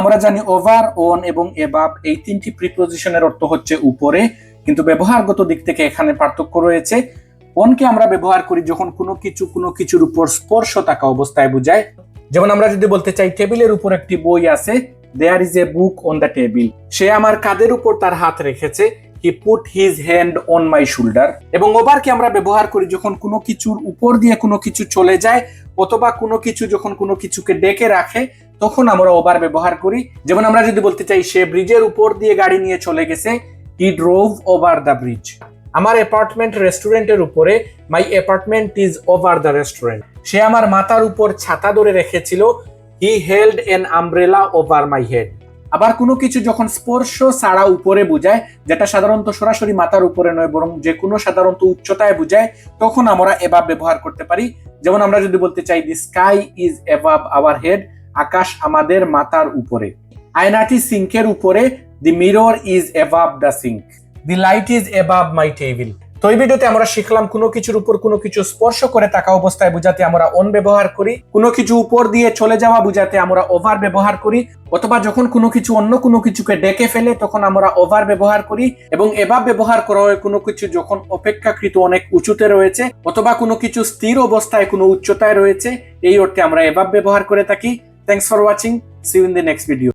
আমরা জানি over, on এবং এবাব এই তিনটি প্রিপোজিশনের অর্থ হচ্ছে উপরে, কিন্তু ব্যবহারগত দিক থেকে এখানে পার্থক্য রয়েছে। অনকে আমরা ব্যবহার করি যখন কোনো কিছুর উপর স্পর্শ থাকা অবস্থায় বোঝায়। যেমন আমরা যদি বলতে চাই টেবিলের উপর একটি বই আছে, there is a book on the table. সে আমার কাঁধের উপর তার হাত রেখেছে, he put his hand on my shoulder. এবং ওভারকে আমরা ব্যবহার করি যখন কোনো কিছুর উপর দিয়ে কোনো কিছু চলে যায়, অথবা কোনো কিছু যখন কোনো কিছুকে ডেকে রাখে, তখন আমরা ওভার ব্যবহার করি। যেমন আমরা যদি বলতে চাই সে ব্রিজের উপর দিয়ে গাড়ি নিয়ে চলে গেছে, he drove over the bridge. আমার অ্যাপার্টমেন্ট রেস্টুরেন্টের উপরে, my apartment is over the restaurant. সে আমার মাথার উপর ছাতা ধরে রেখেছিল, he held an umbrella over my head. আবার কোনো কিছু যখন স্পর্শ ছাড়া উপরে বোঝায়, যেটা সাধারণত সরাসরি মাথার উপরে নয় বরং যে কোনো সাধারণত উচ্চতায় বোঝায়, তখন আমরা এভাব ব্যবহার করতে পারি। যেমন আমরা যদি বলতে চাই the sky is above our head, আকাশ আমাদের মাথার উপরে। আয়নাটি সিঙ্কের উপরে, the mirror is above the sink. The light is above my table. তো এই ভিডিওতে আমরা শিখলাম কোনো কিছুর উপর কোনো কিছু স্পর্শ করে থাকা অবস্থায় বোঝাতে আমরা অন ব্যবহার করি, কোনো কিছু উপর দিয়ে চলে যাওয়া বোঝাতে আমরা ওভার ব্যবহার করি, অথবা যখন কোনো কিছু অন্য কোনো কিছুকে ডেকে ফেলে তখন আমরা ওভার ব্যবহার করি, এবং এভাবে ব্যবহার করা হয় কোনো কিছু যখন অপেক্ষাকৃত অনেক উঁচুতে রয়েছে, অথবা কোনো কিছু স্থির অবস্থায় কোনো উচ্চতায় রয়েছে, এই অর্থে আমরা এভাবে ব্যবহার করে থাকি। Thanks for watching, see you in the next video.